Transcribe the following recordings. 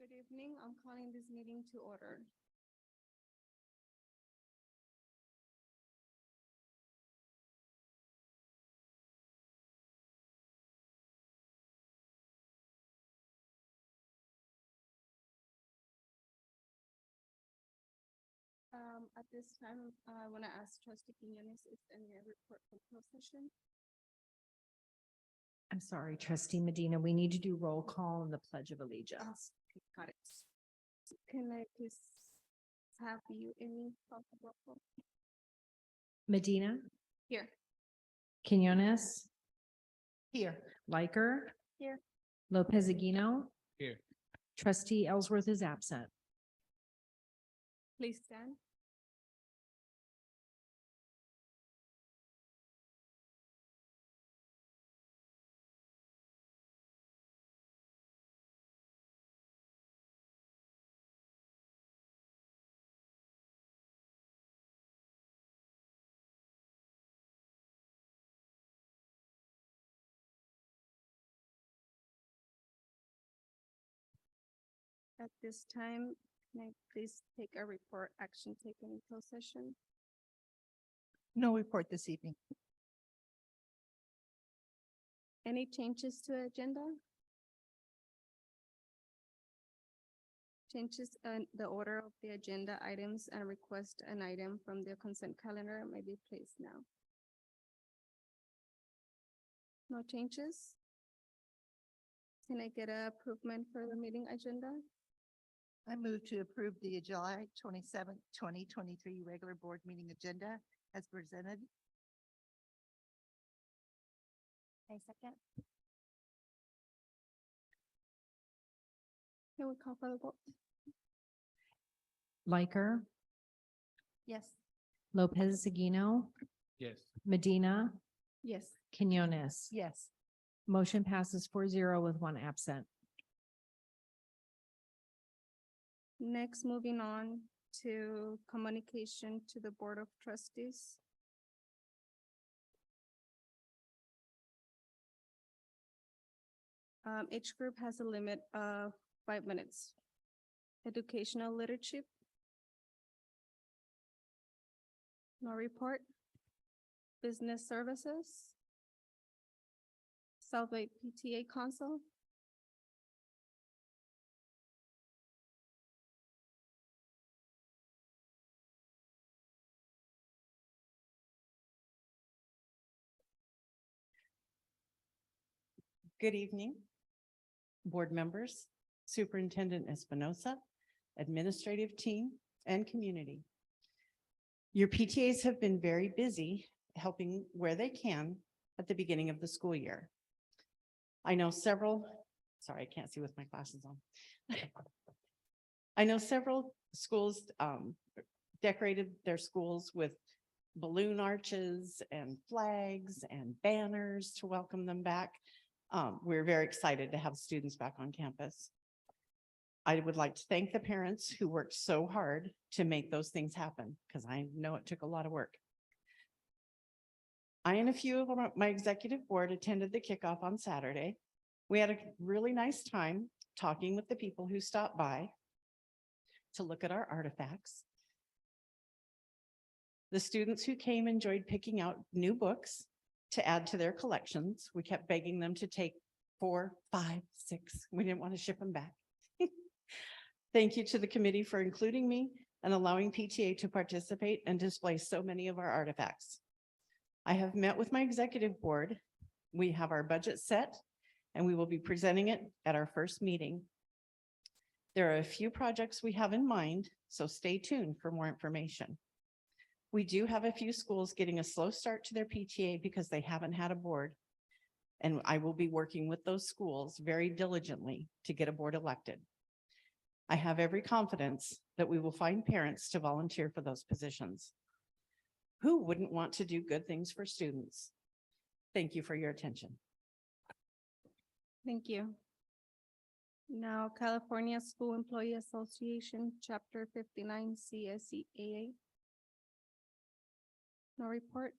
Good evening. I'm calling this meeting to order. At this time, I want to ask trustee Quinones if any report from closed session. I'm sorry, trustee Medina, we need to do roll call and the pledge of allegiance. Okay, got it. Can I please have you, Amy, call the roll call? Medina, Here. Quinones, Here. Liker. Here. Lopez Aguino. Here. Trustee Ellsworth is absent. Please stand. At this time, can I please take a report action taken in closed session? No report this evening. Any changes to agenda? Changes in the order of the agenda items and request an item from the consent calendar may be placed now. No changes? Can I get a approval for the meeting agenda? I move to approve the July 27th, 2023 regular board meeting agenda as presented. A second. Can we call for the vote? Liker, Yes. Lopez Aguino, Yes. Medina, Yes. Quinones. Yes. Motion passes 4-0 with one absent. Next, moving on to communication to the Board of Trustees. Each group has a limit of 5 minutes. Educational leadership. No report. Business services. Southway PTA Council. Good evening, board members, Superintendent Espinosa, administrative team, and community. Your PTAs have been very busy helping where they can at the beginning of the school year. I know several, sorry, I can't see with my glasses on. I know several schools decorated their schools with balloon arches and flags and banners to welcome them back. We're very excited to have students back on campus. I would like to thank the parents who worked so hard to make those things happen, because I know it took a lot of work. I and a few of my executive board attended the kickoff on Saturday. We had a really nice time talking with the people who stopped by to look at our artifacts. The students who came enjoyed picking out new books to add to their collections. We kept begging them to take 4, 5, 6. We didn't want to ship them back. Thank you to the committee for including me and allowing PTA to participate and display so many of our artifacts. I have met with my executive board. We have our budget set and we will be presenting it at our first meeting. There are a few projects we have in mind, so stay tuned for more information. We do have a few schools getting a slow start to their PTA because they haven't had a board. And I will be working with those schools very diligently to get a board elected. I have every confidence that we will find parents to volunteer for those positions. Who wouldn't want to do good things for students? Thank you for your attention. Thank you. Now, California School Employee Association, Chapter 59 CSEAA. No report.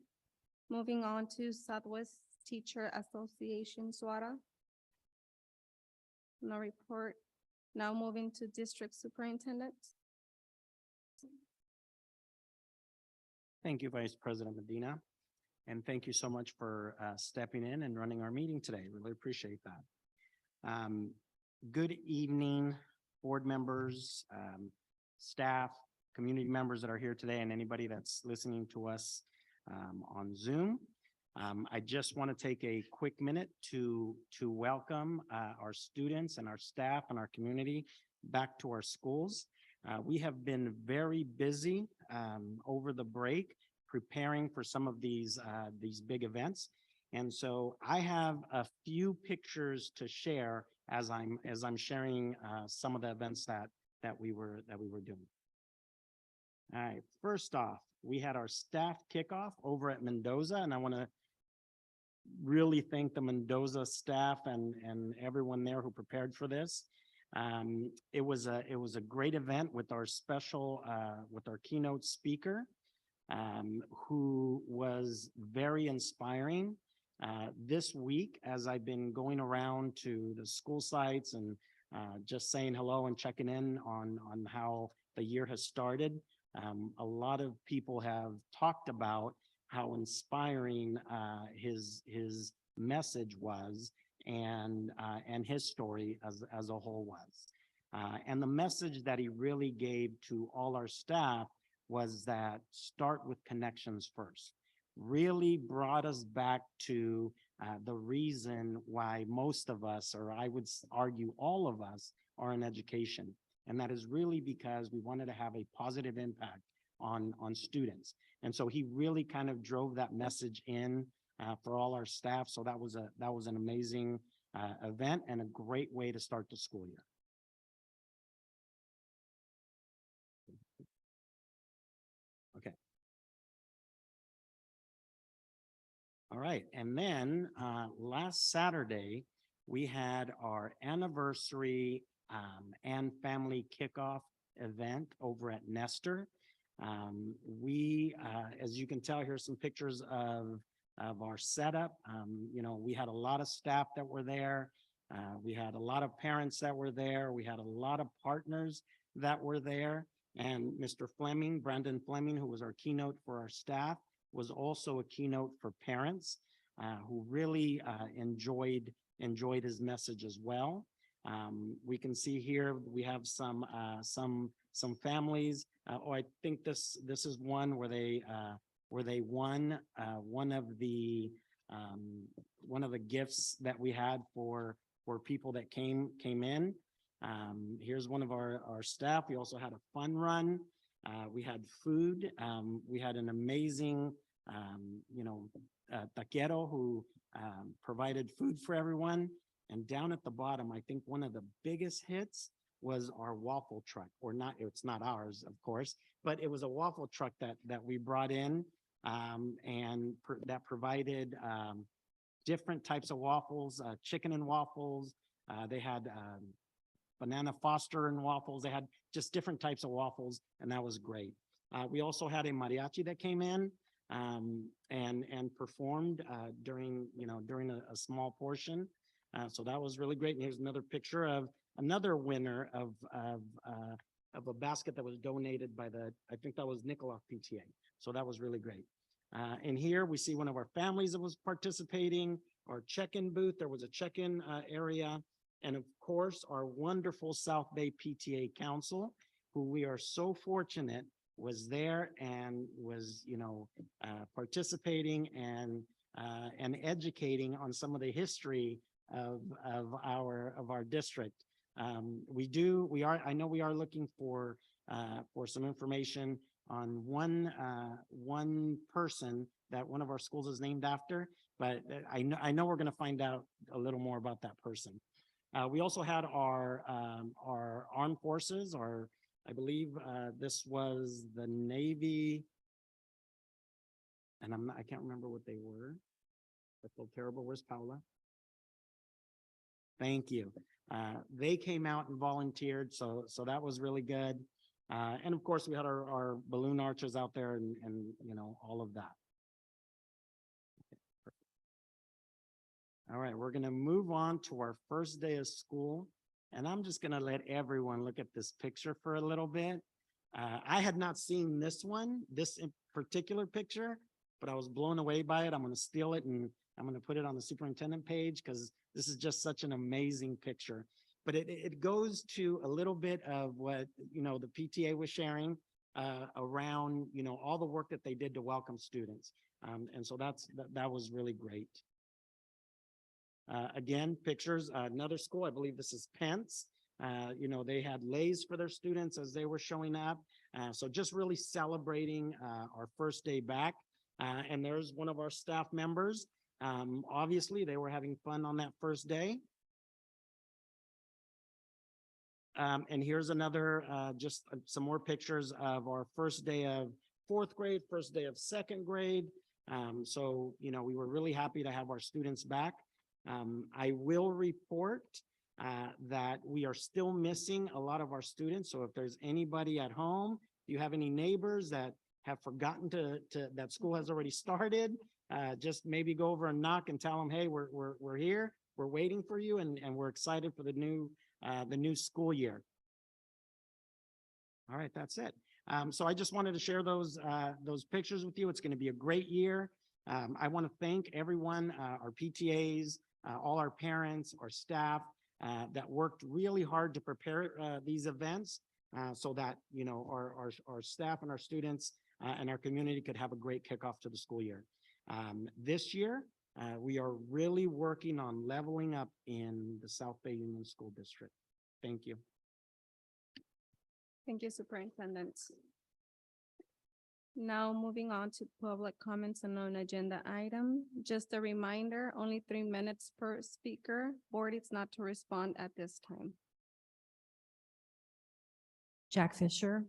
Moving on to Southwest Teacher Association, SWATA. No report. Now moving to district superintendent. Thank you, Vice President Medina. And thank you so much for stepping in and running our meeting today. Really appreciate that. Good evening, board members, staff, community members that are here today, and anybody that's listening to us on Zoom. I just want to take a quick minute to welcome our students and our staff and our community back to our schools. We have been very busy over the break preparing for some of these big events. And so I have a few pictures to share as I'm sharing some of the events that we were doing. All right, first off, we had our staff kickoff over at Mendoza, and I want to really thank the Mendoza staff and everyone there who prepared for this. It was a great event with our with our keynote speaker, who was very inspiring. This week, as I've been going around to the school sites and just saying hello and checking in on how the year has started, a lot of people have talked about how inspiring his message was and his story as a whole was. And the message that he really gave to all our staff was that start with connections first. Really brought us back to the reason why most of us, or I would argue all of us, are in education. And that is really because we wanted to have a positive impact on students. And so he really kind of drove that message in for all our staff. So that was an amazing event and a great way to start the school year. Okay. All right. And then last Saturday, we had our anniversary and family kickoff event over at Nestor. As you can tell, here's some pictures of our setup. You know, we had a lot of staff that were there. We had a lot of parents that were there. We had a lot of partners that were there. And Mr. Fleming, Brandon Fleming, who was our keynote for our staff, was also a keynote for parents who really enjoyed his message as well. We can see here we have some families. I think this is one where they won one of the gifts that we had for people that came in. Here's one of our staff. We also had a fun run. We had food. We had an amazing, taquero who provided food for everyone. And down at the bottom, I think one of the biggest hits was our waffle truck, or not, it's not ours, of course, but it was a waffle truck that we brought in that provided different types of waffles, chicken and waffles. They had banana Foster and waffles. They had just different types of waffles, and that was great. We also had a mariachi that came in and performed during a small portion. So that was really great. And here's another picture of another winner of a basket that was donated by I think that was Nikolov PTA. So that was really great. And here we see one of our families that was participating, our check-in booth. There was a check-in area. And of course, our wonderful South Bay PTA Council, who we are so fortunate was there and was, participating and educating on some of the history of our district. I know we are looking for some information on one person that one of our schools is named after, but I know we're going to find out a little more about that person. We also had our armed forces, I believe this was the Navy, and I can't remember what they were. I feel terrible. Where's Paula? Thank you. They came out and volunteered, so that was really good. And of course, we had our balloon archers out there and all of that. Okay, all right, we're going to move on to our first day of school. And I'm just gonna let everyone look at this picture for a little bit. I had not seen this one, this in particular picture, but I was blown away by it. I'm gonna steal it and I'm gonna put it on the superintendent page because this is just such an amazing picture. But it goes to a little bit of what, the PTA was sharing around, all the work that they did to welcome students. And so that was really great. Again, pictures, another school, I believe this is Pence. They had lays for their students as they were showing up. So just really celebrating our first day back. And there's one of our staff members. Obviously, they were having fun on that first day. And here's another, just some more pictures of our first day of fourth grade, first day of second grade. So, we were really happy to have our students back. I will report that we are still missing a lot of our students. So if there's anybody at home, you have any neighbors that have forgotten that school has already started, just maybe go over and knock and tell them, hey, we're here, we're waiting for you, and we're excited for the new school year. All right, that's it. So I just wanted to share those pictures with you. It's going to be a great year. I want to thank everyone, our PTAs, all our parents, our staff that worked really hard to prepare these events so that, our staff and our students and our community could have a great kickoff to the school year. This year, we are really working on leveling up in the South Bay Union School District. Thank you. Thank you, Superintendent. Now moving on to public comments on non-agenda item. Just a reminder, only 3 minutes per speaker. Board is not to respond at this time. Jack Fisher.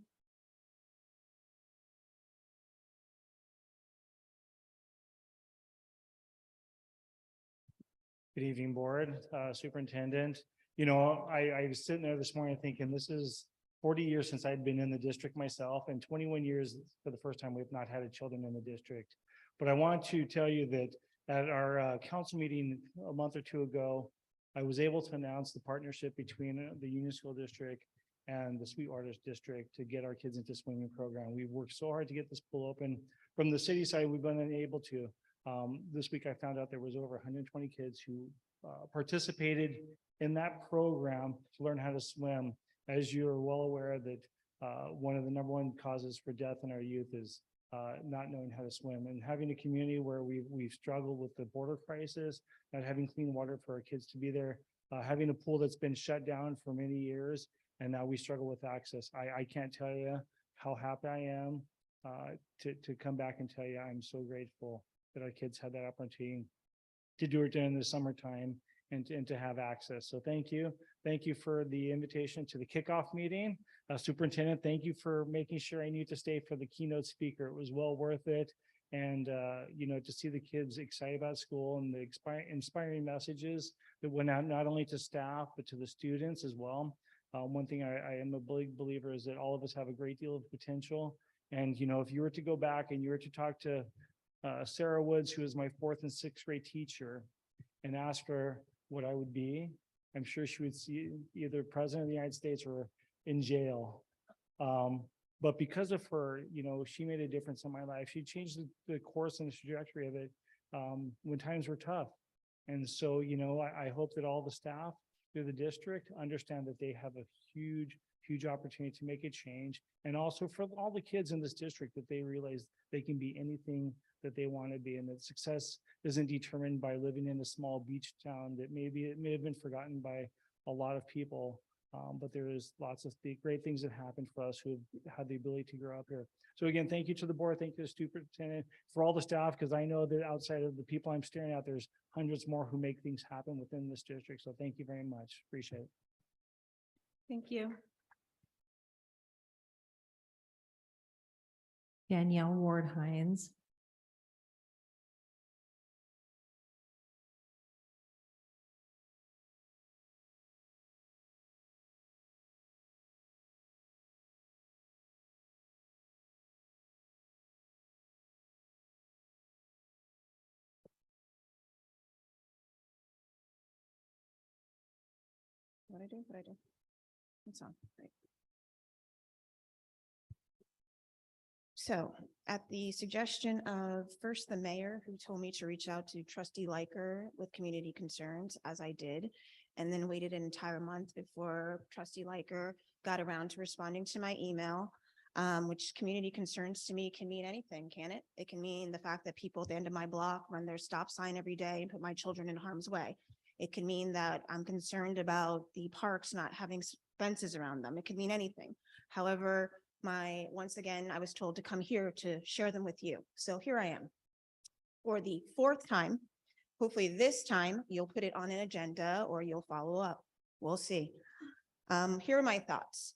Good evening, Board, Superintendent. I was sitting there this morning thinking this is 40 years since I'd been in the district myself, and 21 years for the first time we've not had children in the district. But I want to tell you that at our council meeting a month or two ago, I was able to announce the partnership between the Union School District and the Sweetwater District to get our kids into swimming program. We've worked so hard to get this pool open. From the city side, we've been unable to. This week I found out there was over 120 kids who participated in that program to learn how to swim. As you're well aware that one of the #1 causes for death in our youth is not knowing how to swim, and having a community where we've struggled with the border crisis, not having clean water for our kids to be there, having a pool that's been shut down for many years, and now we struggle with access. I can't tell you how happy I am to come back and tell you I'm so grateful that our kids had that opportunity to do it during the summertime and to have access. So thank you. Thank you for the invitation to the kickoff meeting. Superintendent, thank you for making sure I knew to stay for the keynote speaker. It was well worth it. And, to see the kids excited about school and the inspiring messages that went out not only to staff, but to the students as well. One thing I am a big believer is that all of us have a great deal of potential. And, if you were to go back and you were to talk to Sarah Woods, who is my 4th and 6th grade teacher, and ask her what I would be, I'm sure she would see either president of the United States or in jail. But because of her, she made a difference in my life. She changed the course and the trajectory of it when times were tough. And so, I hope that all the staff through the district understand that they have a huge opportunity to make a change. And also for all the kids in this district, that they realize they can be anything that they want to be, and that success isn't determined by living in a small beach town that it may have been forgotten by a lot of people. But there is lots of the great things that happened for us who have had the ability to grow up here. So again, thank you to the board, thank you to the superintendent, for all the staff, because I know that outside of the people I'm staring at, there's hundreds more who make things happen within this district. So thank you very much. Appreciate it. Thank you. Danielle Ward Hines. What I do, what I do. It's on. Great. So at the suggestion of first the mayor, who told me to reach out to trustee Liker with community concerns, as I did, and then waited an entire month before trustee Liker got around to responding to my email, which community concerns to me can mean anything, can it? It can mean the fact that people at the end of my block run their stop sign every day and put my children in harm's way. It can mean that I'm concerned about the parks not having fences around them. It could mean anything. However, once again, I was told to come here to share them with you. So here I am. For the fourth time, hopefully this time you'll put it on an agenda or you'll follow up. We'll see. Here are my thoughts.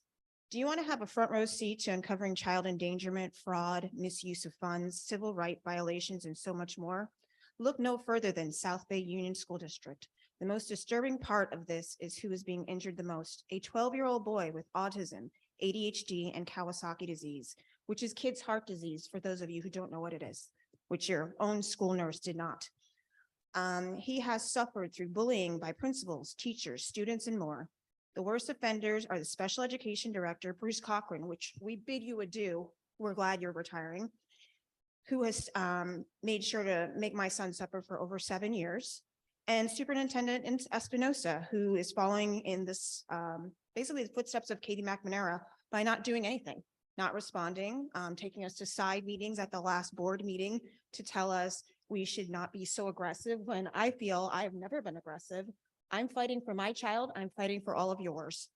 Do you want to have a front row seat to uncovering child endangerment, fraud, misuse of funds, civil right violations, and so much more? Look no further than South Bay Union School District. The most disturbing part of this is who is being injured the most. A 12-year-old boy with autism, ADHD, and Kawasaki disease, which is kids' heart disease, for those of you who don't know what it is, which your own school nurse did not. He has suffered through bullying by principals, teachers, students, and more. The worst offenders are the special education director, Bruce Cochran, which we bid you adieu. We're glad you're retiring, who has made sure to make my son suffer for over 7 years, and Superintendent Espinosa, who is following in this, basically the footsteps of Katie McNamara by not doing anything, not responding, taking us to side meetings at the last board meeting to tell us we should not be so aggressive when I feel I've never been aggressive. I'm fighting for my child. I'm fighting for all of yours.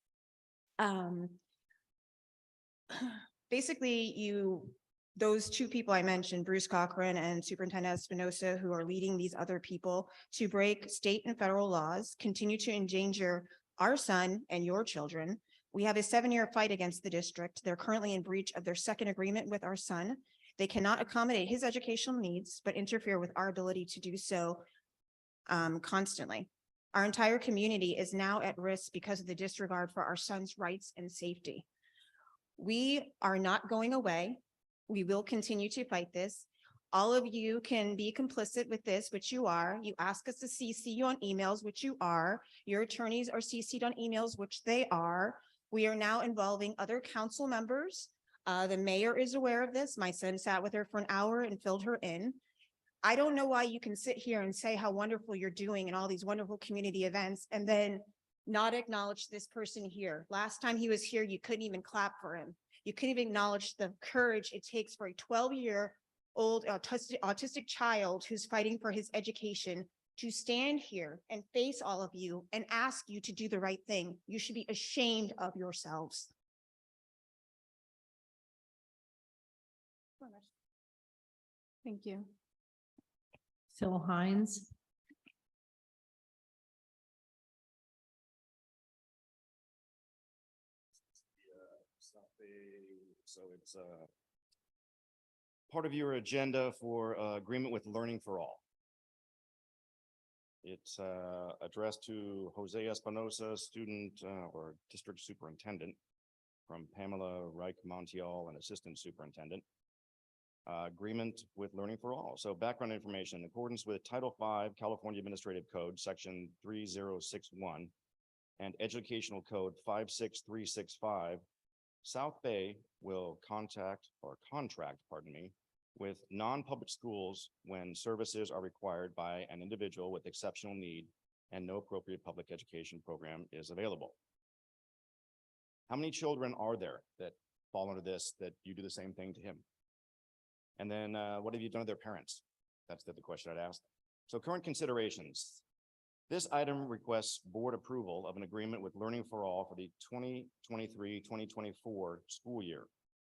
Basically, those two people I mentioned, Bruce Cochran and Superintendent Espinosa, who are leading these other people to break state and federal laws, continue to endanger our son and your children. We have a 7-year fight against the district. They're currently in breach of their second agreement with our son. They cannot accommodate his educational needs, but interfere with our ability to do so constantly. Our entire community is now at risk because of the disregard for our son's rights and safety. We are not going away. We will continue to fight this. All of you can be complicit with this, which you are. You ask us to CC you on emails, which you are. Your attorneys are CC'd on emails, which they are. We are now involving other council members. The mayor is aware of this. My son sat with her for an hour and filled her in. I don't know why you can sit here and say how wonderful you're doing in all these wonderful community events and then not acknowledge this person here. Last time he was here, you couldn't even clap for him. You couldn't even acknowledge the courage it takes for a 12-year-old autistic child who's fighting for his education to stand here and face all of you and ask you to do the right thing. You should be ashamed of yourselves. Thank you. Phil Hines. So it's part of your agenda for agreement with Learning for All. It's addressed to Jose Espinosa, student or district superintendent, from Pamela Reich Montiel, an assistant superintendent. Agreement with Learning for All. So background information, in accordance with Title V, California Administrative Code, Section 3061, and Educational Code 56365, South Bay will contract, with non-public schools when services are required by an individual with exceptional need and no appropriate public education program is available. How many children are there that fall under this, that you do the same thing to him? And then what have you done to their parents? That's the question I'd ask. So current considerations. This item requests board approval of an agreement with Learning for All for the 2023-2024 school year.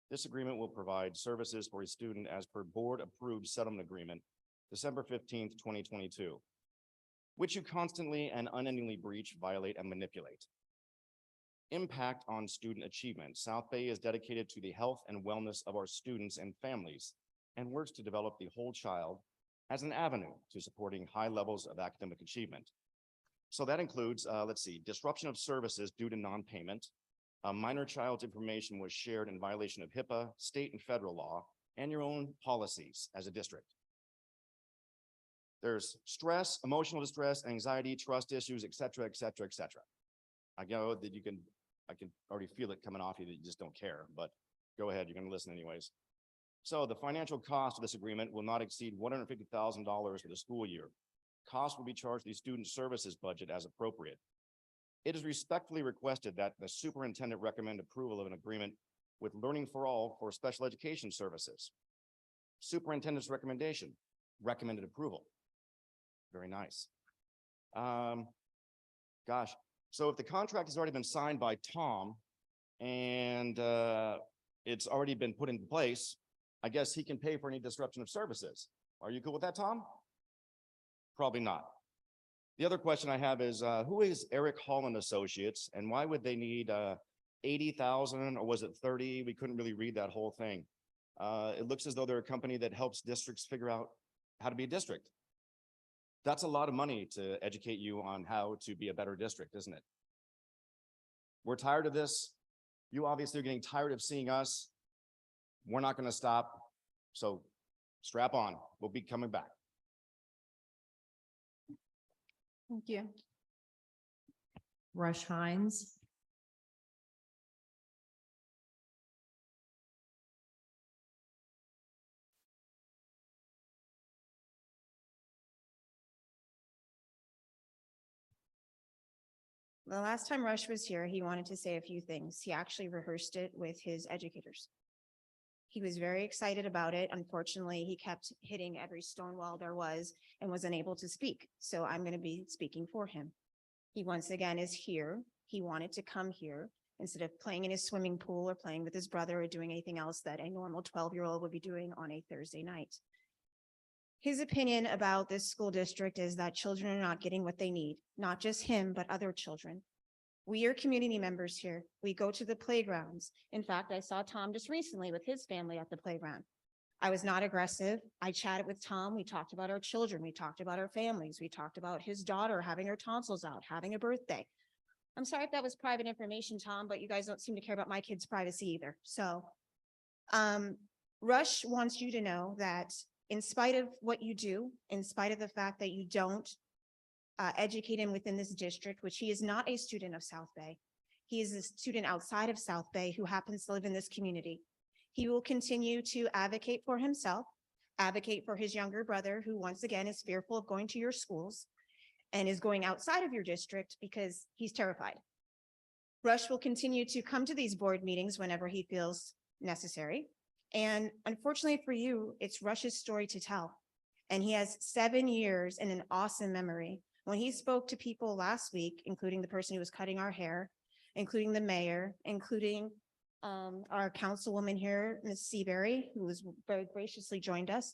This agreement will provide services for a student as per board-approved settlement agreement, December 15th, 2022, which you constantly and unendingly breach, violate, and manipulate. Impact on student achievement. South Bay is dedicated to the health and wellness of our students and families and works to develop the whole child as an avenue to supporting high levels of academic achievement. So that includes, disruption of services due to non-payment. A minor child's information was shared in violation of HIPAA, state and federal law, and your own policies as a district. There's stress, emotional distress, anxiety, trust issues, et cetera, et cetera, et cetera. I know that I can already feel it coming off you that you just don't care, but go ahead, you're gonna listen anyways. So the financial cost of this agreement will not exceed $150,000 for the school year. Costs will be charged to the student services budget as appropriate. It is respectfully requested that the superintendent recommend approval of an agreement with Learning for All for special education services. Superintendent's recommended approval. Very nice. Gosh, so if the contract has already been signed by Tom and it's already been put into place, I guess he can pay for any disruption of services. Are you cool with that, Tom? Probably not. The other question I have is, who is Eric Holland Associates and why would they need 80,000 or was it 30? We couldn't really read that whole thing. It looks as though they're a company that helps districts figure out how to be a district. That's a lot of money to educate you on how to be a better district, isn't it? We're tired of this. You obviously are getting tired of seeing us. We're not going to stop. So strap on. We'll be coming back. Thank you. Rush Hines. The last time Rush was here, he wanted to say a few things. He actually rehearsed it with his educators. He was very excited about it. Unfortunately, he kept hitting every stone wall there was and was unable to speak. So I'm going to be speaking for him. He once again is here. He wanted to come here instead of playing in his swimming pool or playing with his brother or doing anything else that a normal 12-year-old would be doing on a Thursday night. His opinion about this school district is that children are not getting what they need, not just him, but other children. We are community members here. We go to the playgrounds. In fact, I saw Tom just recently with his family at the playground. I was not aggressive. I chatted with Tom. We talked about our children. We talked about our families. We talked about his daughter having her tonsils out, having a birthday. I'm sorry if that was private information, Tom, but you guys don't seem to care about my kids' privacy either. So, Rush wants you to know that in spite of what you do, in spite of the fact that you don't educate him within this district, which he is not a student of South Bay. He is a student outside of South Bay who happens to live in this community. He will continue to advocate for himself, advocate for his younger brother, who once again is fearful of going to your schools and is going outside of your district because he's terrified. Rush will continue to come to these board meetings whenever he feels necessary. And unfortunately for you, it's Rush's story to tell. And he has 7 years and an awesome memory. When he spoke to people last week, including the person who was cutting our hair, including the mayor, including our councilwoman here, Ms. Seabury, who was very graciously joined us,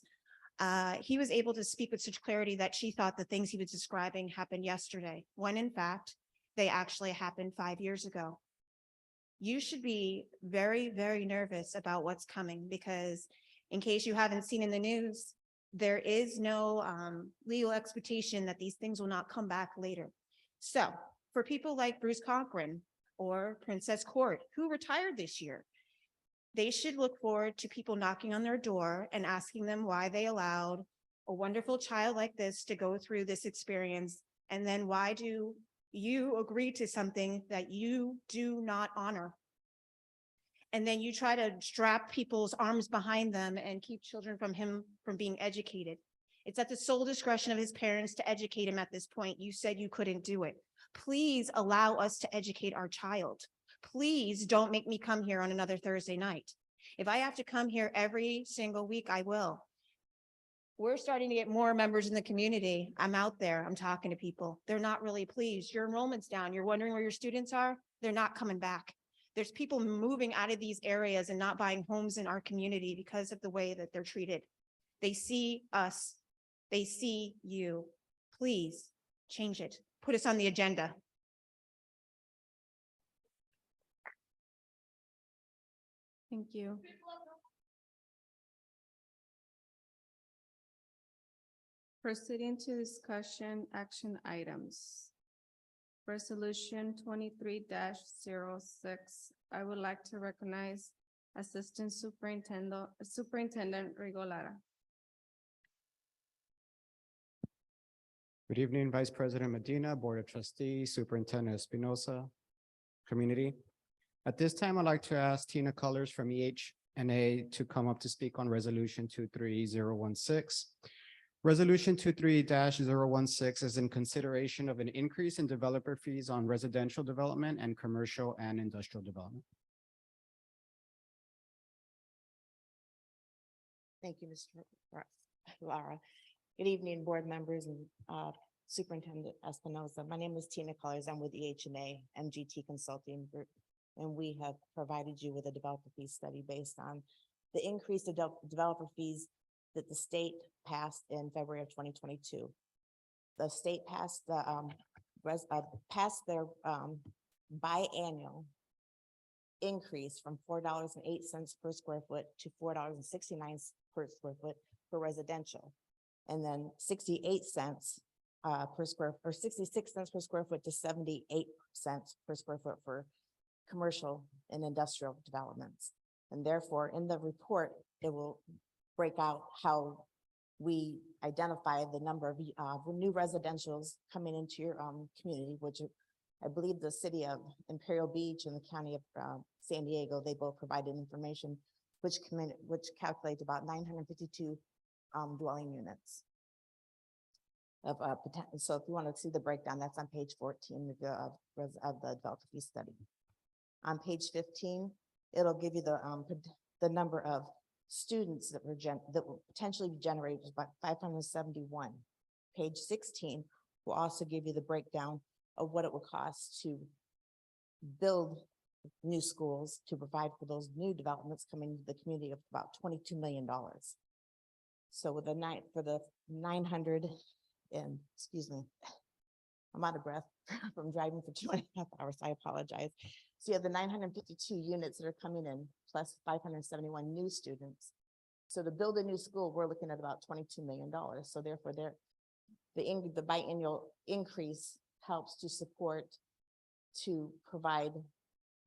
he was able to speak with such clarity that she thought the things he was describing happened yesterday, when in fact, they actually happened 5 years ago. You should be very, very nervous about what's coming because in case you haven't seen in the news, there is no legal expectation that these things will not come back later. So for people like Bruce Cochran or Princess Court, who retired this year, they should look forward to people knocking on their door and asking them why they allowed a wonderful child like this to go through this experience. And then why do you agree to something that you do not honor? And then you try to strap people's arms behind them and keep children from being educated. It's at the sole discretion of his parents to educate him at this point. You said you couldn't do it. Please allow us to educate our child. Please don't make me come here on another Thursday night. If I have to come here every single week, I will. We're starting to get more members in the community. I'm out there, I'm talking to people. They're not really pleased. Your enrollment's down. You're wondering where your students are? They're not coming back. There's people moving out of these areas and not buying homes in our community because of the way that they're treated. They see us. They see you. Please change it. Put us on the agenda. Thank you. Proceeding to discussion action items. Resolution 23-06. I would like to recognize Assistant Superintendent Rigolara. Good evening, Vice President Medina, Board of Trustees, Superintendent Espinosa, community. At this time, I'd like to ask Tina Colors from EHNA to come up to speak on Resolution 23016. Resolution 23-016 is in consideration of an increase in developer fees on residential development and commercial and industrial development. Thank you, Mr. Lara. Good evening, board members and Superintendent Espinoza. My name is Tina Colors. I'm with EHNA MGT Consulting Group, and we have provided you with a developer fee study based on the increase of developer fees that the state passed in February of 2022. The state passed their biannual increase from $4.08 per square foot to $4.69 per square foot for residential. And then 68 cents per square, or 66 cents per square foot to 78 cents per square foot for commercial and industrial developments. And therefore, in the report, it will break out how we identify the number of new residentials coming into your community, which I believe the city of Imperial Beach and the county of San Diego, they both provided information which calculates about 952 dwelling units. So if you want to see the breakdown, that's on page 14 of the developer fee study. On page 15, it'll give you the number of students that will potentially be generated by 571. Page 16 will also give you the breakdown of what it will cost to build new schools to provide for those new developments coming into the community of about $22 million. So with the 900 and, excuse me, I'm out of breath from driving for 2.5 hours. I apologize. So you have the 952 units that are coming in plus 571 new students. So to build a new school, we're looking at about $22 million. So therefore the biennial increase helps to support, to provide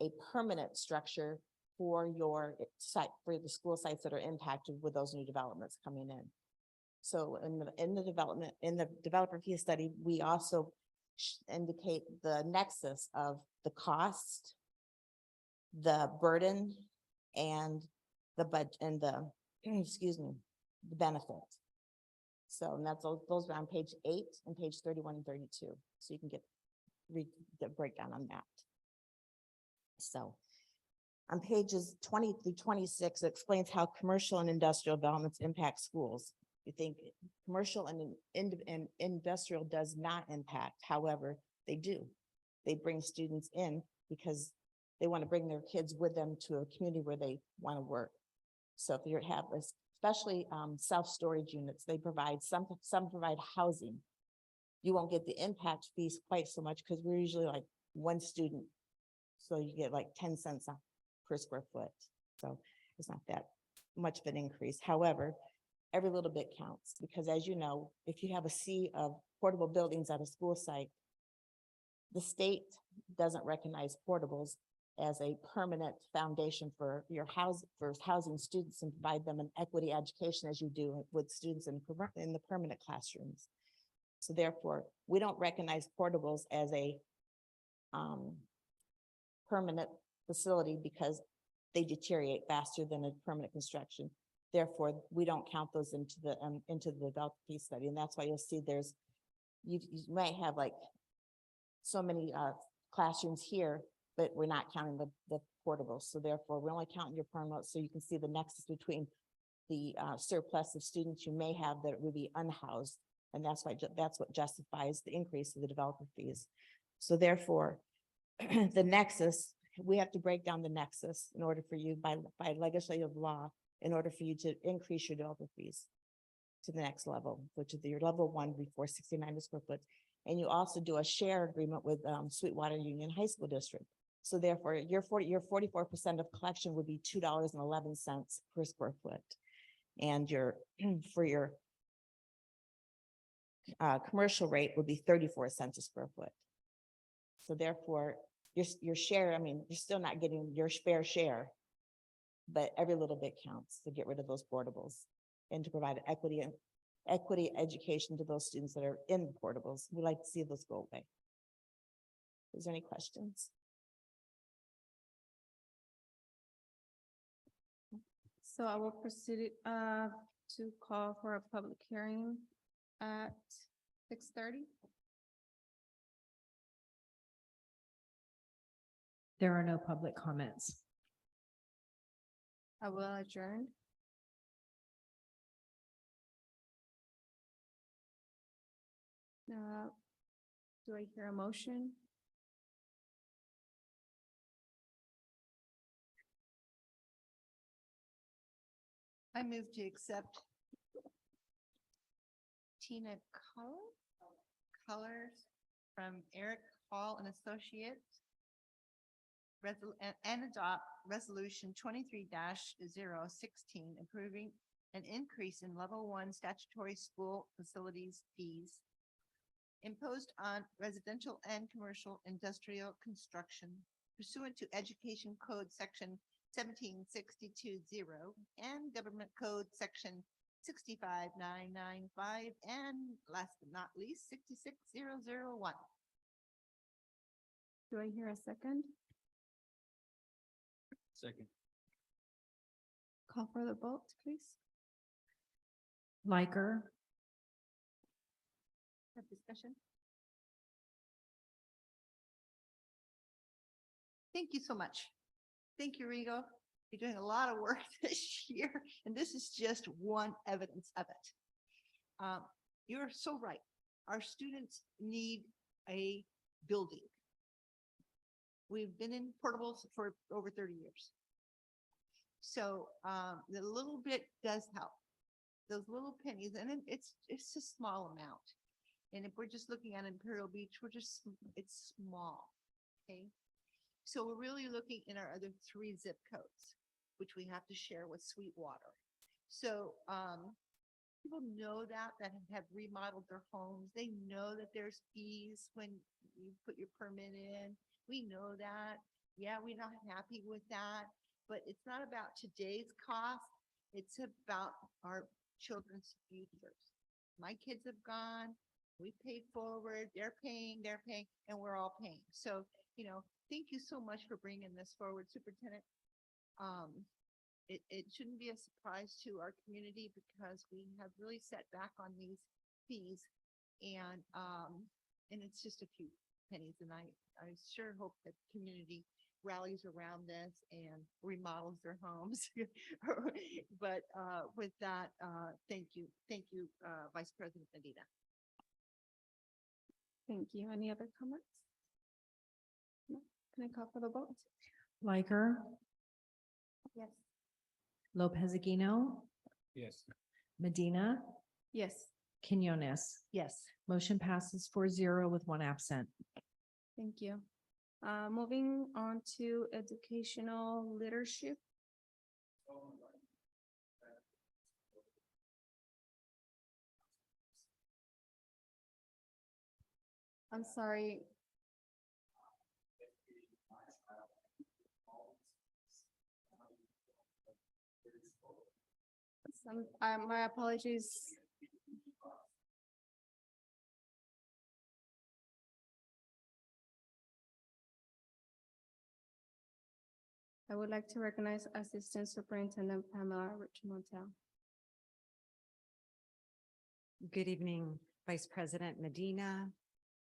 a permanent structure for your site, for the school sites that are impacted with those new developments coming in. So in the developer fee study, we also indicate the nexus of the cost, the burden, and the budget, and the, excuse me, the benefit. So, and that's those are on page 8 and page 31 and 32. So you can read the breakdown on that. So on pages 20 through 26, it explains how commercial and industrial developments impact schools. You think commercial and industrial does not impact, however, they do. They bring students in because they want to bring their kids with them to a community where they want to work. So if you have, especially self-storage units, they provide, some provide housing. You won't get the impact fees quite so much because we're usually like one student. So you get like 10 cents per square foot. So it's not that much of an increase. However, every little bit counts because, as you know, if you have a sea of portable buildings at a school site, the state doesn't recognize portables as a permanent foundation for your housing students and provide them an equity education as you do with students in the permanent classrooms. So therefore, we don't recognize portables as a permanent facility because they deteriorate faster than a permanent construction. Therefore, we don't count those into the developer fee study. And that's why you'll see you might have like so many classrooms here, but we're not counting the portables. So therefore, we're only counting your permanent, so you can see the nexus between the surplus of students you may have that would be unhoused. And that's what justifies the increase of the developer fees. So therefore, the nexus, we have to break down the nexus in order for you by legislative law, in order for you to increase your developer fees to the next level, which is your level 1 before 69 square foot. And you also do a share agreement with Sweetwater Union High School District. So therefore, your 44% of collection would be $2.11 per square foot. And for your commercial rate would be 34 cents a square foot. So therefore, your share, I mean, you're still not getting your fair share, but every little bit counts to get rid of those portables and to provide equity education to those students that are in portables. We like to see those go away. Is there any questions? So I will proceed to call for a public hearing at 6:30. There are no public comments. I will adjourn. Do I hear a motion? I move to accept Tina Colors from Eric Hall and Associates. And adopt resolution 23-016, approving an increase in level 1 statutory school facilities fees imposed on residential and commercial industrial construction pursuant to Education Code Section 17620 and Government Code Section 65995, and last but not least, 66001. Do I hear a second? Second. Call for the vote, please. Liker, Have discussion? Thank you so much. Thank you, Rigo. You're doing a lot of work this year, and this is just one evidence of it. You're so right. Our students need a building. We've been in portables for over 30 years. So the little bit does help. Those little pennies, and it's a small amount. And if we're just looking at Imperial Beach, it's small, okay? So we're really looking in our other 3 zip codes, which we have to share with Sweetwater. So people know that have remodeled their homes. They know that there's fees when you put your permit in. We know that. Yeah, we're not happy with that, but it's not about today's cost. It's about our children's futures. My kids have gone, we paid forward, they're paying, and we're all paying. So, thank you so much for bringing this forward, Superintendent. It shouldn't be a surprise to our community because we have really set back on these fees, and it's just a few pennies, and I sure hope that the community rallies around this and remodels their homes. But with that, thank you, Vice President Medina. Thank you. Any other comments? No? Can I call for the vote? Liker, Yes. Lopez Aquino, Yes. Medina, Yes. Quinones. Yes. Motion passes 4-0 with 1 absent. Thank you. Moving on to educational leadership. I'm sorry. My apologies. I would like to recognize Assistant Superintendent Pamela Rich-Montel. Good evening, Vice President Medina,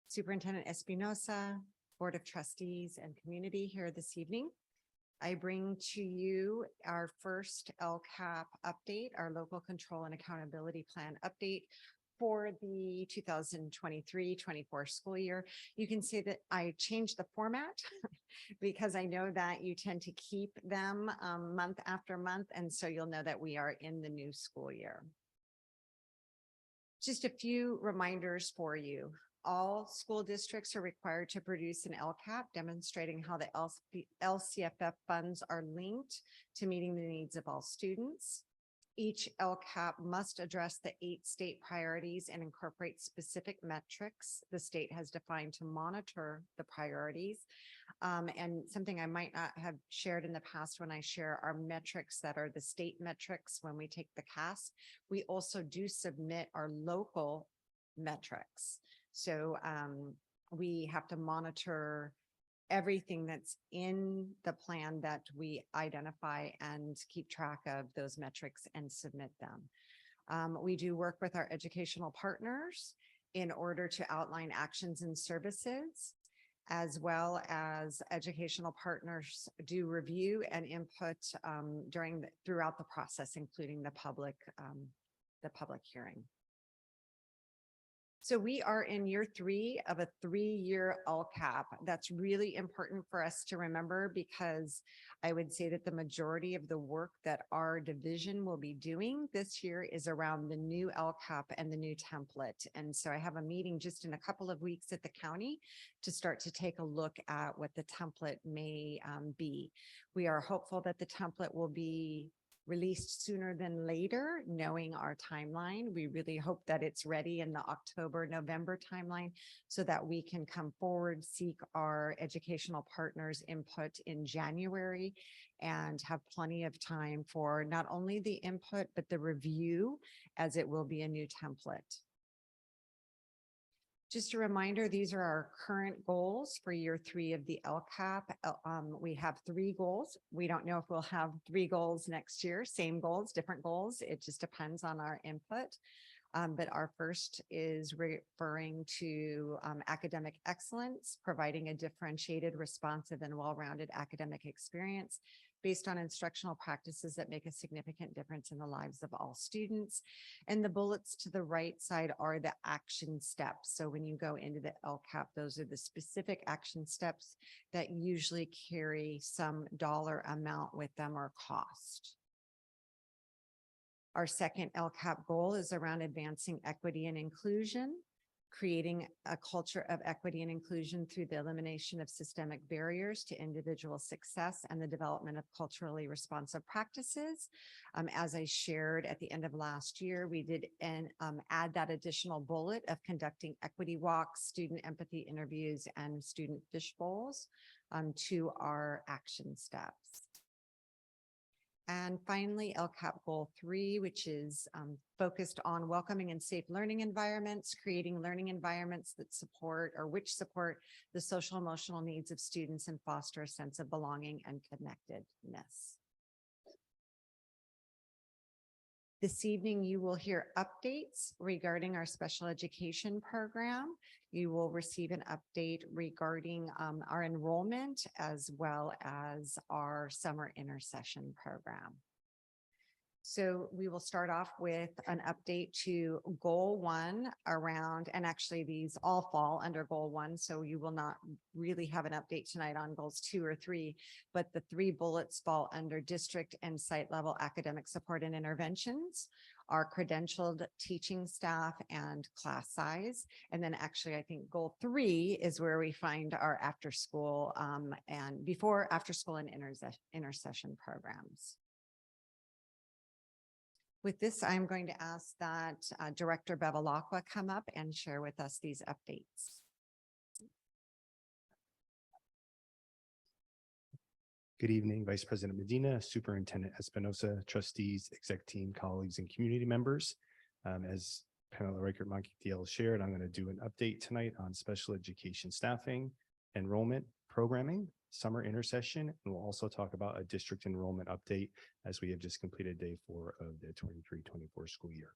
Superintendent Espinosa, Board of Trustees and community here this evening. I bring to you our first LCAP update, our Local Control and Accountability Plan update for the 2023-24 school year. You can see that I changed the format because I know that you tend to keep them month after month, and so you'll know that we are in the new school year. Just a few reminders for you. All school districts are required to produce an LCAP demonstrating how the LCFF funds are linked to meeting the needs of all students. Each LCAP must address the 8 state priorities and incorporate specific metrics the state has defined to monitor the priorities. And something I might not have shared in the past when I share our metrics that are the state metrics when we take the CAS, we also do submit our local metrics. So we have to monitor everything that's in the plan that we identify and keep track of those metrics and submit them. We do work with our educational partners in order to outline actions and services, as well as educational partners do review and input throughout the process, including the public hearing. So we are in year 3 of a 3-year LCAP. That's really important for us to remember, because I would say that the majority of the work that our division will be doing this year is around the new LCAP and the new template. And so I have a meeting just in a couple of weeks at the county to start to take a look at what the template may be. We are hopeful that the template will be released sooner than later, knowing our timeline. We really hope that it's ready in the October-November timeline so that we can come forward, seek our educational partners' input in January, and have plenty of time for not only the input, but the review, as it will be a new template. Just a reminder, these are our current goals for year 3 of the LCAP. We have 3 goals. We don't know if we'll have 3 goals next year, same goals, different goals. It just depends on our input. But our first is referring to academic excellence, providing a differentiated, responsive, and well-rounded academic experience based on instructional practices that make a significant difference in the lives of all students. And the bullets to the right side are the action steps. So when you go into the LCAP, those are the specific action steps that usually carry some dollar amount with them or cost. Our second LCAP goal is around advancing equity and inclusion, creating a culture of equity and inclusion through the elimination of systemic barriers to individual success and the development of culturally responsive practices. As I shared at the end of last year, we did add that additional bullet of conducting equity walks, student empathy interviews, and student fish bowls to our action steps. And finally, LCAP Goal 3, which is focused on welcoming and safe learning environments, creating learning environments that support the social emotional needs of students and foster a sense of belonging and connectedness. This evening, you will hear updates regarding our special education program. You will receive an update regarding our enrollment, as well as our summer intercession program. So we will start off with an update to Goal 1 around, and actually these all fall under Goal 1, so you will not really have an update tonight on Goals 2 or 3, but the 3 bullets fall under district and site level academic support and interventions, our credentialed teaching staff, and class size. And then actually, I think Goal 3 is where we find our after school and before, after school, and intercession programs. With this, I'm going to ask that Director Bevilacqua come up and share with us these updates. Good evening, Vice President Medina, Superintendent Espinosa, trustees, exec team, colleagues, and community members. As Pamela Reichert-Montiel shared, I'm going to do an update tonight on special education staffing, enrollment, programming, summer intercession, and we'll also talk about a district enrollment update as we have just completed day 4 of the 23-24 school year.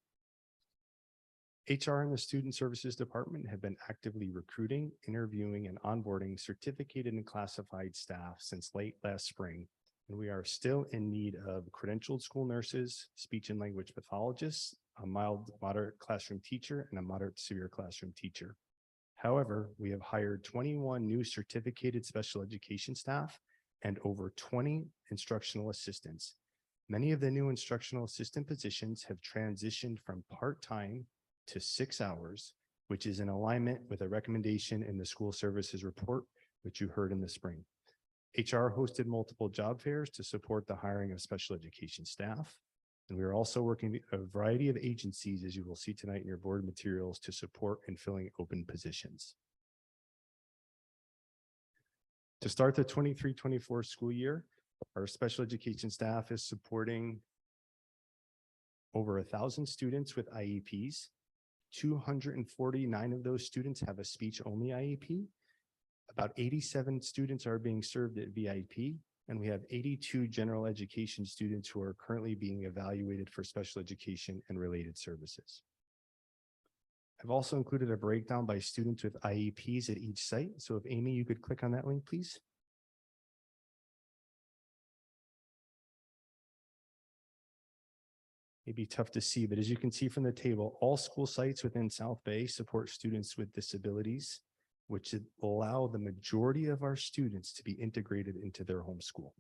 HR and the Student Services Department have been actively recruiting, interviewing, and onboarding certificated and classified staff since late last spring, and we are still in need of credentialed school nurses, speech and language pathologists, a mild moderate classroom teacher, and a moderate to severe classroom teacher. However, we have hired 21 new certificated special education staff and over 20 instructional assistants. Many of the new instructional assistant positions have transitioned from part-time to 6 hours, which is in alignment with a recommendation in the school services report, which you heard in the spring. HR hosted multiple job fairs to support the hiring of special education staff. And we are also working with a variety of agencies, as you will see tonight in your board materials, to support in filling open positions. To start the 23-24 school year, our special education staff is supporting over 1,000 students with IEPs. 249 of those students have a speech-only IEP. About 87 students are being served at VIP, and we have 82 general education students who are currently being evaluated for special education and related services. I've also included a breakdown by students with IEPs at each site. So if Amy, you could click on that link, please. Maybe tough to see, but as you can see from the table, all school sites within South Bay support students with disabilities, which will allow the majority of our students to be integrated into their home school.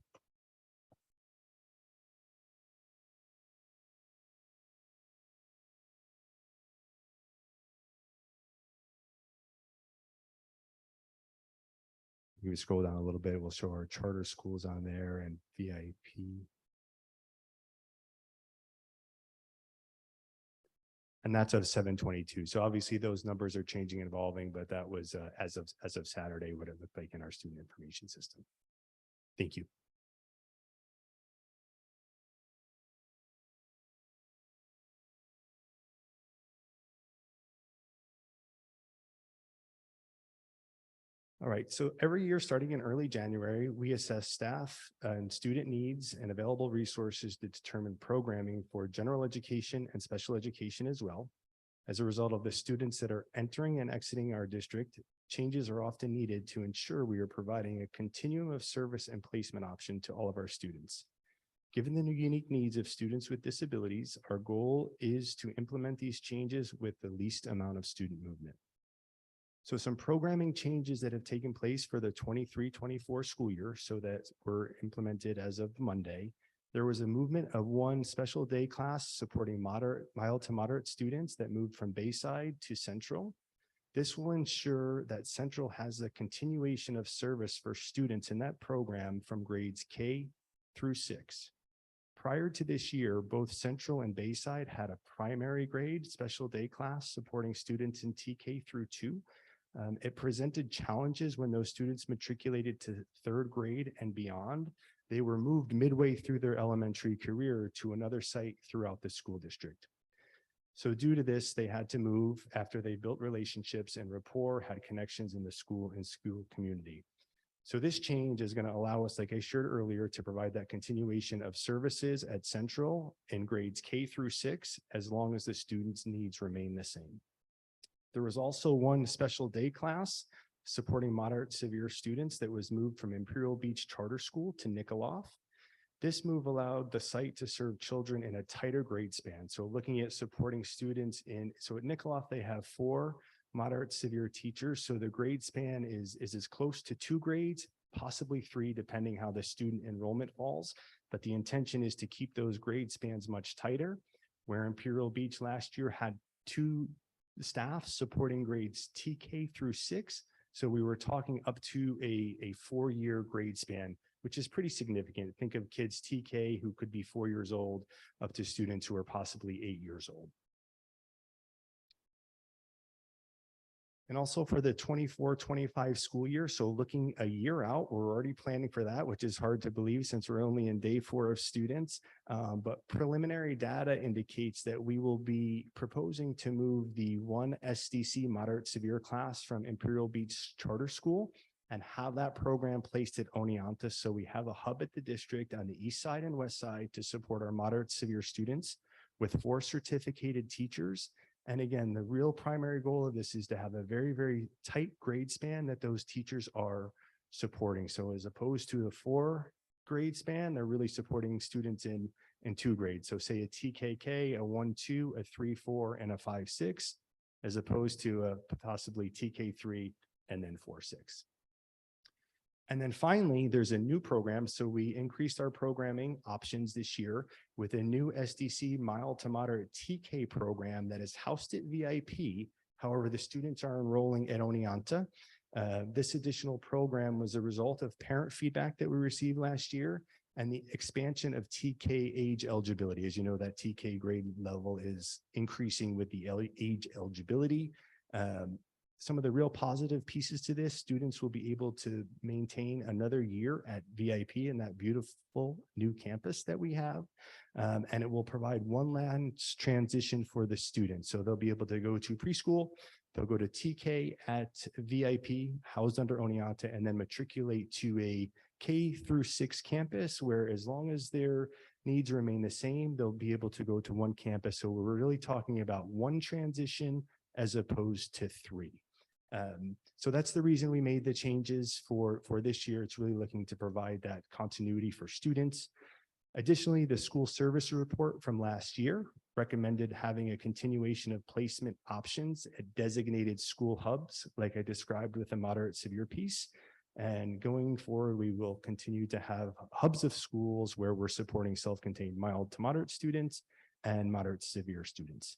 You scroll down a little bit, we'll show our charter schools on there and VIP. And that's of 722. So obviously those numbers are changing and evolving, but that was as of Saturday, what it looked like in our student information system. Thank you. All right, so every year, starting in early January, we assess staff and student needs and available resources to determine programming for general education and special education as well. As a result of the students that are entering and exiting our district, changes are often needed to ensure we are providing a continuum of service and placement option to all of our students. Given the unique needs of students with disabilities, our goal is to implement these changes with the least amount of student movement. So some programming changes that have taken place for the 23-24 school year, so that were implemented as of Monday. There was a movement of one special day class supporting mild to moderate students that moved from Bayside to Central. This will ensure that Central has a continuation of service for students in that program from grades K through 6. Prior to this year, both Central and Bayside had a primary grade special day class supporting students in TK through 2. It presented challenges when those students matriculated to 3rd grade and beyond. They were moved midway through their elementary career to another site throughout the school district. So due to this, they had to move after they built relationships and rapport, had connections in the school and school community. So this change is going to allow us, like I shared earlier, to provide that continuation of services at Central in grades K through 6, as long as the students' needs remain the same. There was also one special day class supporting moderate severe students that was moved from Imperial Beach Charter School to Nikolov. This move allowed the site to serve children in a tighter grade span. So looking at supporting students so at Nikolov, they have 4 moderate severe teachers. So the grade span is as close to 2 grades, possibly 3, depending how the student enrollment falls. But the intention is to keep those grade spans much tighter, where Imperial Beach last year had 2 staff supporting grades TK through 6. So we were talking up to a 4-year grade span, which is pretty significant. Think of kids TK who could be 4 years old up to students who are possibly 8 years old. And also for the 24-25 school year, so looking a year out, we're already planning for that, which is hard to believe since we're only in day 4 of students. But preliminary data indicates that we will be proposing to move the 1 SDC moderate severe class from Imperial Beach Charter School and have that program placed at Oneonta. So we have a hub at the district on the east side and west side to support our moderate severe students with 4 certificated teachers. And again, the real primary goal of this is to have a very, very tight grade span that those teachers are supporting. So as opposed to the 4 grade span, they're really supporting students in 2 grades. So say a TKK, a 1-2, a 3-4, and a 5-6, as opposed to a possibly TK3 and then 4-6. And then finally, there's a new program. So we increased our programming options this year with a new SDC mild to moderate TK program that is housed at VIP. However, the students are enrolling at Oneonta. This additional program was a result of parent feedback that we received last year and the expansion of TK age eligibility. As you know, that TK grade level is increasing with the age eligibility. Some of the real positive pieces to this, students will be able to maintain another year at VIP in that beautiful new campus that we have. And it will provide one last transition for the students. So they'll be able to go to preschool They'll go to TK at VIP, housed under Oneonta, and then matriculate to a K-6 campus, where as long as their needs remain the same, they'll be able to go to one campus. So we're really talking about one transition as opposed to three. So that's the reason we made the changes for this year. It's really looking to provide that continuity for students. Additionally, the school service report from last year recommended having a continuation of placement options at designated school hubs, like I described with the moderate severe piece. And going forward, we will continue to have hubs of schools where we're supporting self-contained mild to moderate students and moderate to severe students.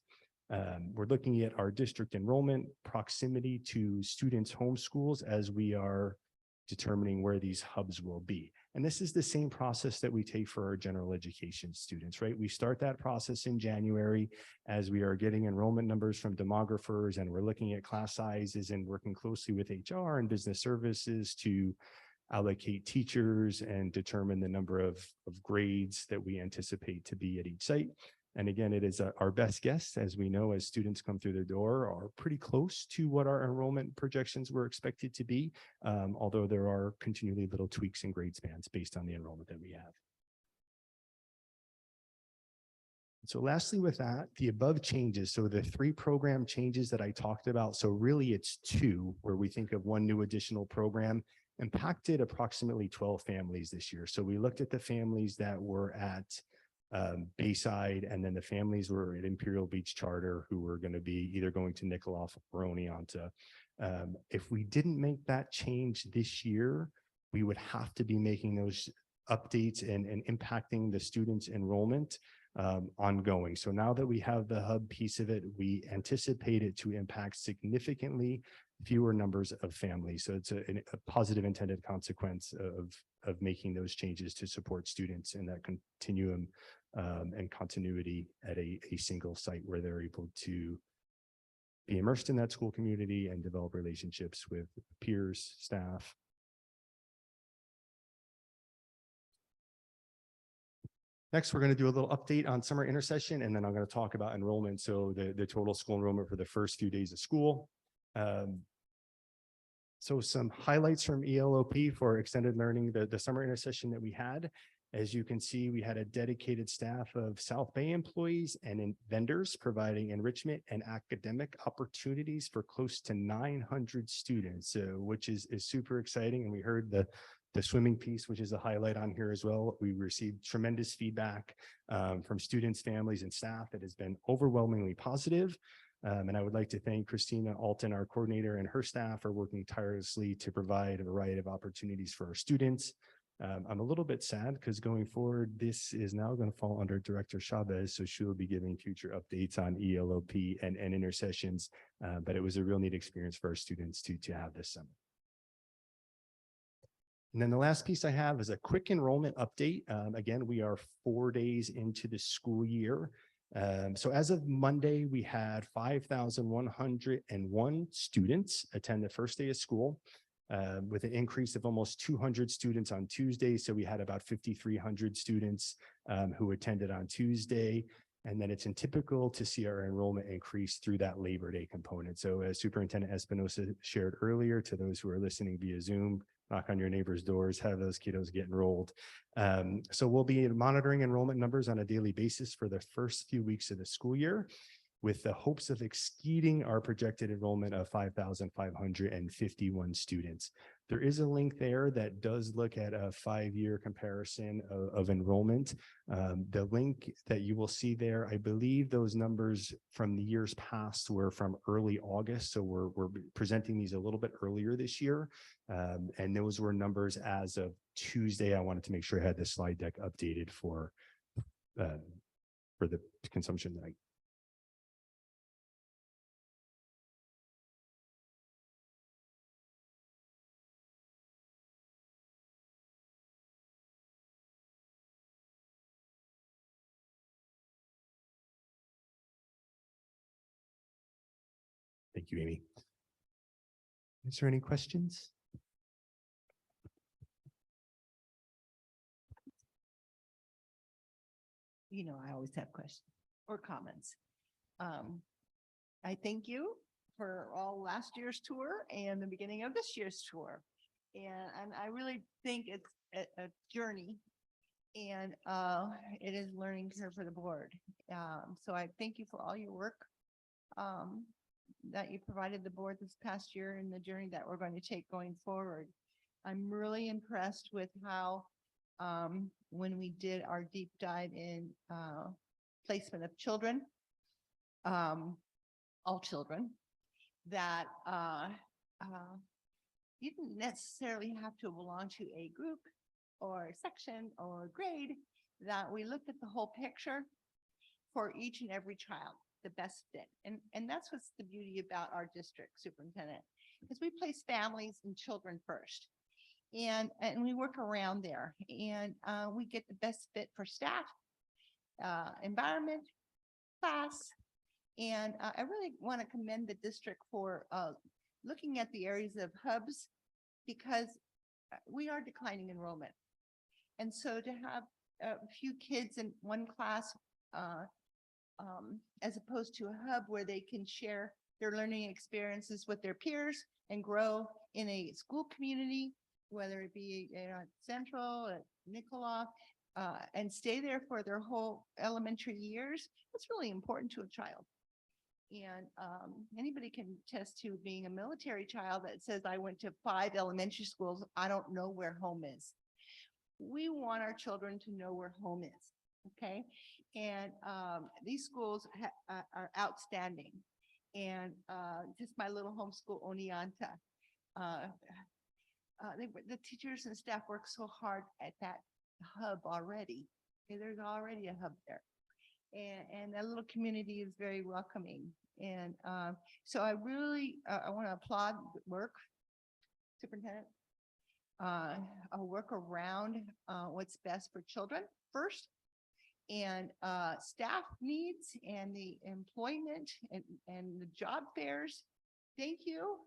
We're looking at our district enrollment proximity to students' home schools as we are determining where these hubs will be. And this is the same process that we take for our general education students, right? We start that process in January as we are getting enrollment numbers from demographers, and we're looking at class sizes and working closely with HR and business services to allocate teachers and determine the number of grades that we anticipate to be at each site. And again, it is our best guess, as we know, as students come through the door, are pretty close to what our enrollment projections were expected to be, although there are continually little tweaks in grade spans based on the enrollment that we have. So lastly with that, the above changes, so the 3 program changes that I talked about, so really it's 2, where we think of one new additional program, impacted approximately 12 families this year. So we looked at the families that were at Bayside, and then the families were at Imperial Beach Charter, who were going to be either going to Nickoloff or Oneonta. If we didn't make that change this year, we would have to be making those updates and impacting the students' enrollment ongoing. So now that we have the hub piece of it, we anticipate it to impact significantly fewer numbers of families. So it's a positive intended consequence of making those changes to support students in that continuum and continuity at a single site where they're able to be immersed in that school community and develop relationships with peers, staff. Next, we're going to do a little update on summer intercession, and then I'm going to talk about enrollment. So the total school enrollment for the first few days of school. So some highlights from ELOP for extended learning, the summer intercession that we had. As you can see, we had a dedicated staff of South Bay employees and vendors providing enrichment and academic opportunities for close to 900 students, which is super exciting. And we heard the swimming piece, which is a highlight on here as well. We received tremendous feedback from students, families, and staff that has been overwhelmingly positive. And I would like to thank Christina Alton, our coordinator, and her staff for working tirelessly to provide a variety of opportunities for our students. I'm a little bit sad because going forward, this is now going to fall under Director Chavez, so she will be giving future updates on ELOP and intercessions. But it was a real neat experience for our students to have this summer. And then the last piece I have is a quick enrollment update. Again, we are 4 days into the school year. So as of Monday, we had 5,101 students attend the first day of school, with an increase of almost 200 students on Tuesday. So we had about 5,300 students who attended on Tuesday. And then it's typical to see our enrollment increase through that Labor Day component. So as Superintendent Espinosa shared earlier, to those who are listening via Zoom, knock on your neighbor's doors, have those kiddos get enrolled. So we'll be monitoring enrollment numbers on a daily basis for the first few weeks of the school year, with the hopes of exceeding our projected enrollment of 5,551 students. There is a link there that does look at a 5-year comparison of enrollment. The link that you will see there, I believe those numbers from the years past were from early August. So we're presenting these a little bit earlier this year. And those were numbers as of Tuesday. I wanted to make sure I had the slide deck updated for the consumption night. Thank you, Amy. Is there any questions? You know, I always have questions or comments. I thank you for all last year's tour and the beginning of this year's tour. And I really think it's a journey. And it is learning curve for the board. So I thank you for all your work that you provided the board this past year and the journey that we're going to take going forward. I'm really impressed with how when we did our deep dive in placement of children, all children, that you didn't necessarily have to belong to a group or a section or grade, that we looked at the whole picture for each and every child, the best fit. And that's what's the beauty about our district, superintendent, because we place families and children first. And we work around there, and we get the best fit for staff, environment, class. And I really want to commend the district for looking at the areas of hubs, because we are declining enrollment. And so to have a few kids in one class, as opposed to a hub where they can share their learning experiences with their peers and grow in a school community, whether it be at Central, at Nicola, and stay there for their whole elementary years, that's really important to a child. And anybody can attest to being a military child that says, I went to 5 elementary schools, I don't know where home is. We want our children to know where home is, okay? And these schools are outstanding. And just my little homeschool, Oneonta, the teachers and staff work so hard at that hub already. Okay, there's already a hub there. And that little community is very welcoming. And so I really, I want to applaud the work, superintendent. I'll work around what's best for children first, and staff needs and the employment and the job fairs. Thank you.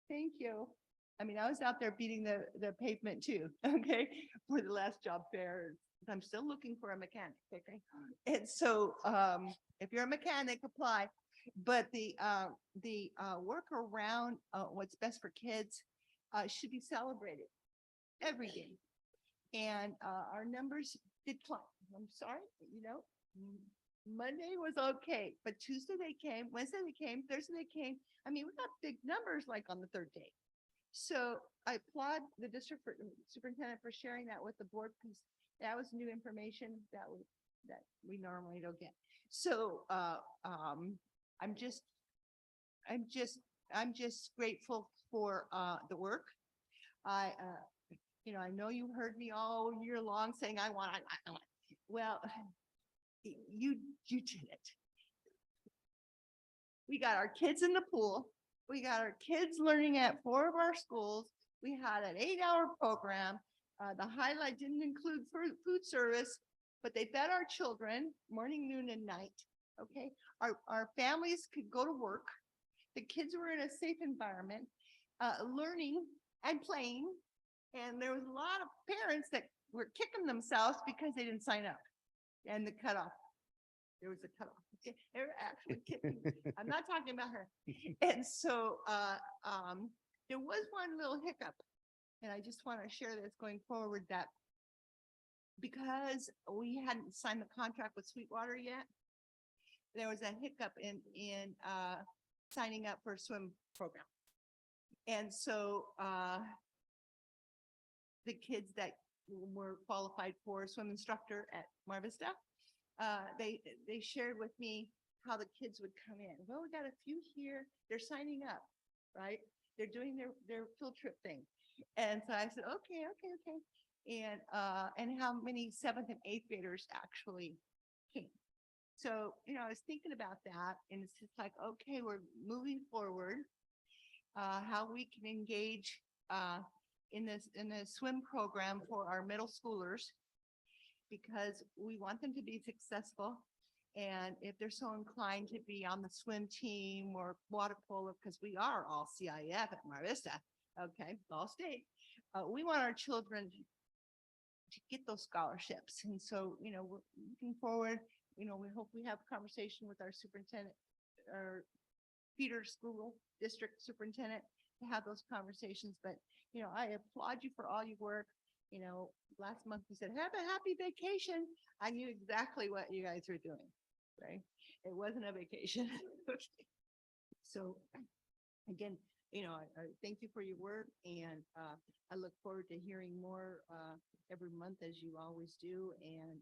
Thank you. I mean, I was out there beating the pavement too, okay, for the last job fair. I'm still looking for a mechanic, okay? And so if you're a mechanic, apply. But the work around what's best for kids should be celebrated every day. And our numbers declined. I'm sorry, you know, Monday was okay, but Tuesday they came, Wednesday they came, Thursday they came. I mean, we got big numbers like on the 3rd day. So I applaud the district superintendent for sharing that with the board, because that was new information that we normally don't get. So I'm just grateful for the work. You know, I know you heard me all year long saying I want. Well, you did it. We got our kids in the pool. We got our kids learning at 4 of our schools. We had an 8-hour program. The highlight didn't include food service, but they fed our children morning, noon, and night. Okay, our families could go to work. The kids were in a safe environment, learning and playing. And there was a lot of parents that were kicking themselves because they didn't sign up. And the cutoff, there was a cutoff. Okay? They were actually kicking. I'm not talking about her. And so there was one little hiccup. And I just want to share this going forward, that because we hadn't signed the contract with Sweetwater yet, there was a hiccup in signing up for a swim program. And so the kids that were qualified for a swim instructor at Mar Vista, they shared with me how the kids would come in. Well, we got a few here, they're signing up, right? They're doing their field trip thing. And so I said, okay. And how many 7th and 8th graders actually came. So, you know, I was thinking about that, and it's just like, okay, we're moving forward, how we can engage in the swim program for our middle schoolers, because we want them to be successful. And if they're so inclined to be on the swim team or water polo, because we are all CIF at Mar Vista, okay, all state, we want our children to get those scholarships. And so, you know, we're looking forward, you know, we hope we have a conversation with our superintendent or Peter School District Superintendent to have those conversations, but, you know, I applaud you for all your work. You know, last month you said, have a happy vacation. I knew exactly what you guys were doing, right? It wasn't a vacation. So again, you know, I thank you for your work and I look forward to hearing more every month as you always do and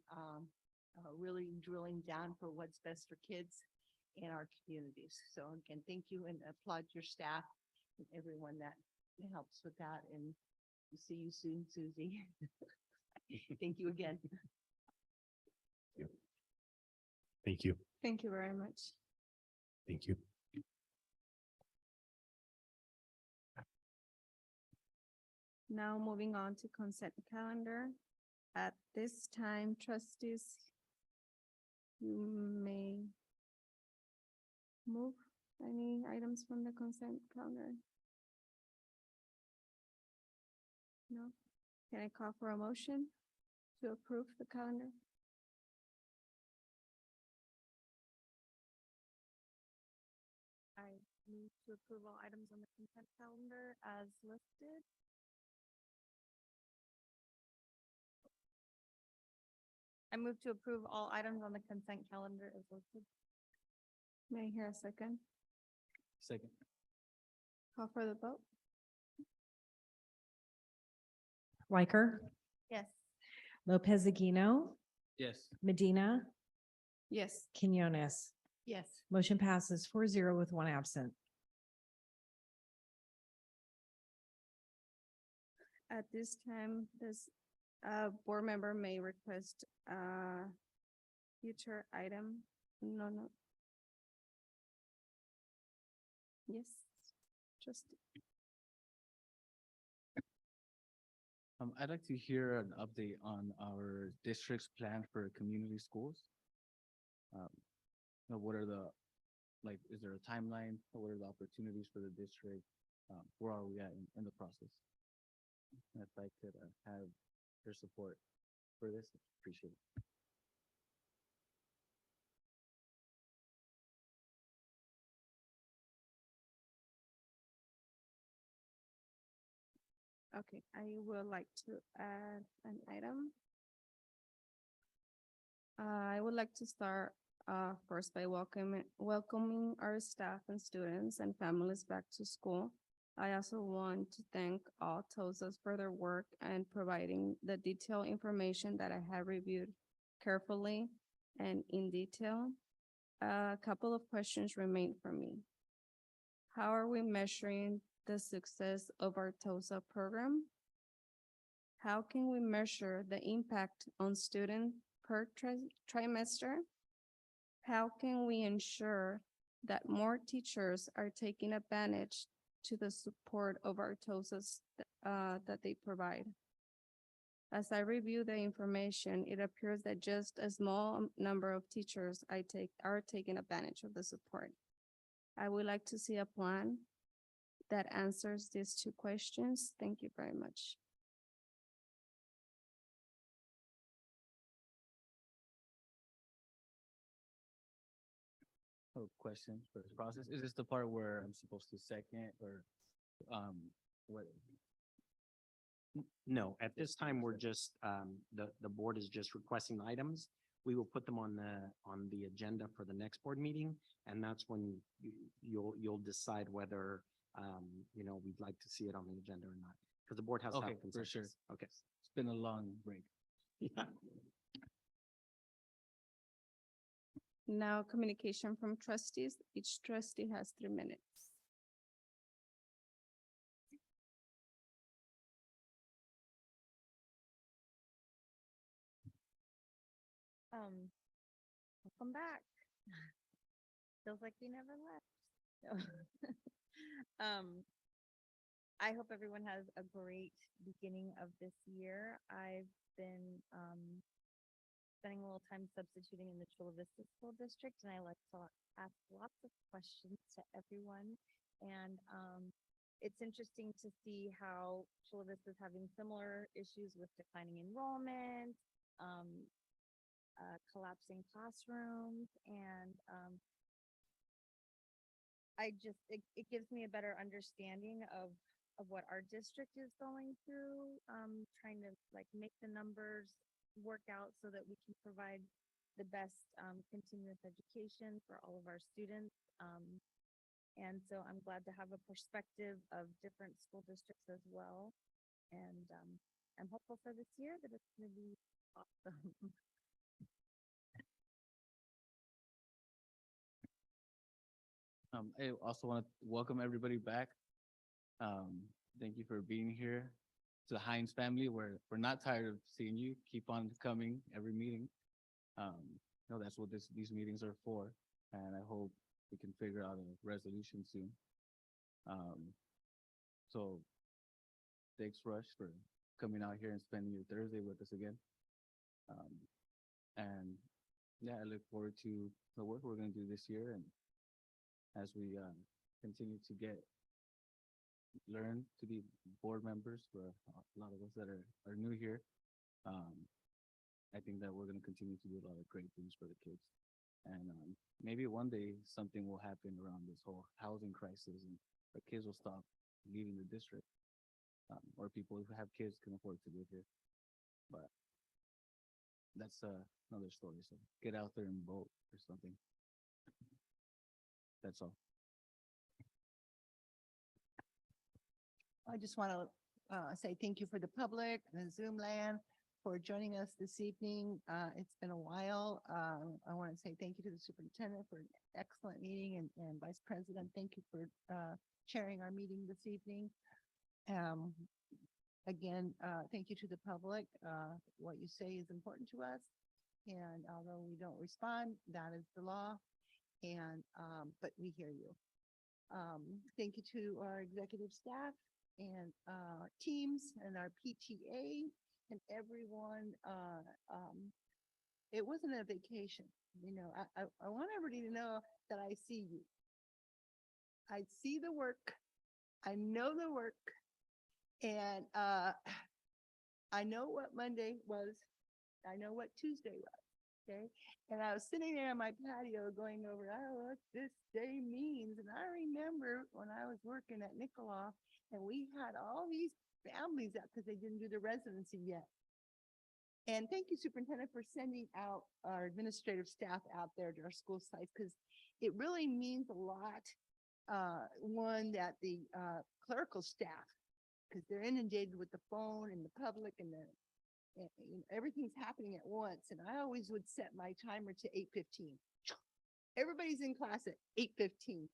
really drilling down for what's best for kids in our communities. So again, thank you and applaud your staff and everyone that helps with that and see you soon, Susie. Thank you again. Thank you. Thank you very much. Thank you. Now moving on to consent calendar. At this time, trustees, you may move any items from the consent calendar. No? Can I call for a motion to approve the calendar? I move to approve all items on the consent calendar as listed. I move to approve all items on the consent calendar as listed. May I hear a second? Second. Call for the vote? Riker, Yes. Lopez Aguino, Yes. Medina, Yes. Quinones. Yes. Motion passes 4-0 with one absent. At this time, this board member may request future item. No. Yes, trustee. I'd like to hear an update on our district's plan for community schools. What are the, like, is there a timeline? What are the opportunities for the district? Where are we at in the process? If I could have your support for this, appreciate it. Okay, I would like to add an item. I would like to start first by welcoming our staff and students and families back to school. I also want to thank all TOSAs for their work and providing the detailed information that I have reviewed carefully and in detail. A couple of questions remain for me. How are we measuring the success of our TOSA program? How can we measure the impact on students per trimester? How can we ensure that more teachers are taking advantage to the support of our TOSAs that they provide? As I review the information, it appears that just a small number of teachers are taking advantage of the support. I would like to see a plan that answers these two questions. Thank you very much. Question for this process. Is this the part where I'm supposed to second or what? No, at this time, we're just, the board is just requesting items. We will put them on the agenda for the next board meeting. And that's when you'll decide whether, we'd like to see it on the agenda or not. Because the board has to have Okay, for sure. consensus. Okay. It's been a long break. Yeah. Now communication from trustees. Each trustee has 3 minutes. Welcome back. Feels like we never left. So, I hope everyone has a great beginning of this year. I've been spending a little time substituting in the Chula Vista School District, and I like to ask lots of questions to everyone. And it's interesting to see how Chula Vista is having similar issues with declining enrollment, collapsing classrooms, and it gives me a better understanding of what our district is going through, trying to like make the numbers work out so that we can provide the best, continuous education for all of our students. And so I'm glad to have a perspective of different school districts as well. And, I'm hopeful for this year that it's gonna be awesome. I also want to welcome everybody back. Thank you for being here. To the Heinz family, we're not tired of seeing you. Keep on coming every meeting. That's what these meetings are for, and I hope we can figure out a resolution soon. So thanks, Rush, for coming out here and spending your Thursday with us again. And yeah, I look forward to the work we're gonna do this year, and as we continue to learn to be board members for a lot of us that are new here. I think that we're gonna continue to do a lot of great things for the kids. And maybe one day something will happen around this whole housing crisis and the kids will stop leaving the district. Or people who have kids can afford to live here. But that's another story. So get out there and vote or something. That's all. I just want to say thank you for the public and Zoom land for joining us this evening. It's been a while. I want to say thank you to the superintendent for an excellent meeting and Vice President, thank you for chairing our meeting this evening. Again, thank you to the public. What you say is important to us. And although we don't respond, that is the law. And, but we hear you. Thank you to our executive staff and teams and our PTA and everyone. It wasn't a vacation. You know, I want everybody to know that I see you. I see the work. I know the work. And I know what Monday was. I know what Tuesday was. Okay. And I was sitting there on my patio going over, oh, what this day means. And I remember when I was working at Nicola and we had all these families out because they didn't do the residency yet. And thank you, Superintendent, for sending out our administrative staff out there to our school sites because it really means a lot. One, that the clerical staff, because they're inundated with the phone and the public and everything's happening at once. And I always would set my timer to 8:15. Everybody's in class at 8:15.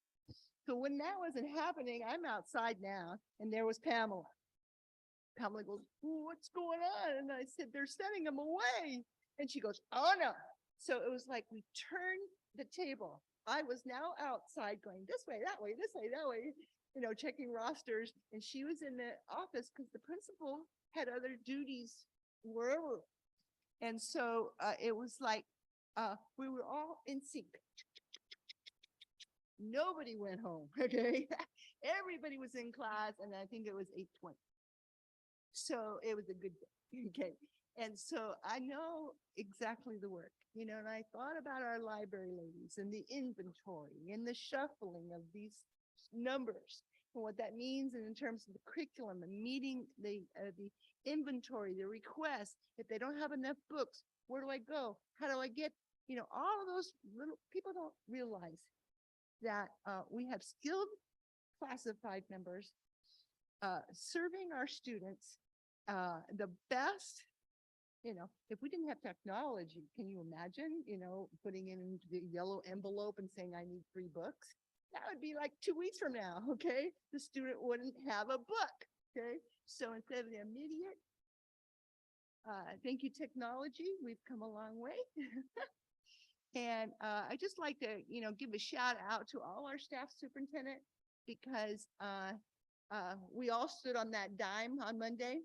So when that wasn't happening, I'm outside now and there was Pamela. Pamela goes, what's going on? And I said, they're sending them away. And she goes, oh no. So it was like we turned the table. I was now outside going this way, that way, this way, that way, you know, checking rosters. And she was in the office because the principal had other duties wherever. And so it was like we were all in sync. Nobody went home, okay? Everybody was in class, and I think it was 8:20. So it was a good day, okay? And so I know exactly the work, you know, and I thought about our library ladies and the inventory and the shuffling of these numbers and what that means in terms of the curriculum and meeting the inventory, the requests. If they don't have enough books, where do I go? How do I get, you know, all of those little people don't realize that we have skilled classified members serving our students the best. You know, if we didn't have technology, can you imagine, you know, putting in the yellow envelope and saying, I need 3 books? That would be like 2 weeks from now, okay? The student wouldn't have a book, okay? So instead of the immediate, thank you, technology, we've come a long way. And I just like to, you know, give a shout out to all our staff, superintendent, because we all stood on that dime on Monday.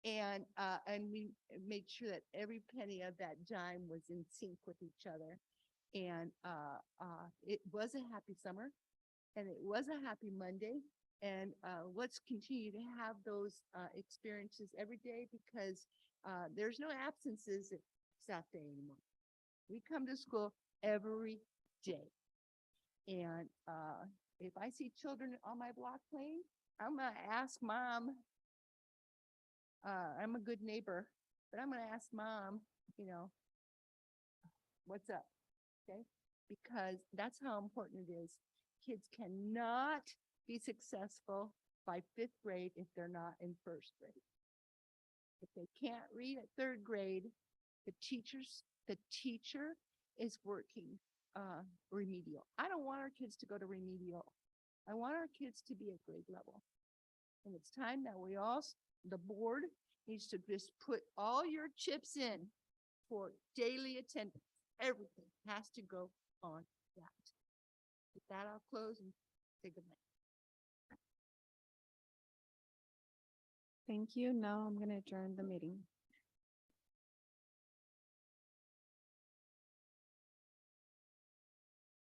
And we made sure that every penny of that dime was in sync with each other. And it was a happy summer and it was a happy Monday. And let's continue to have those experiences every day because there's no absences at South Day anymore. We come to school every day. And If I see children on my block playing, I'm gonna ask mom. I'm a good neighbor, but I'm gonna ask mom, what's up? Okay? Because that's how important it is. Kids cannot be successful by fifth grade if they're not in first grade. If they can't read at third grade, the teacher is working remedial. I don't want our kids to go to remedial. I want our kids to be at grade level. And it's time that the board needs to just put all your chips in for daily attendance. Everything has to go on that. With that, I'll close and say good night. Thank you. Now I'm gonna adjourn the meeting.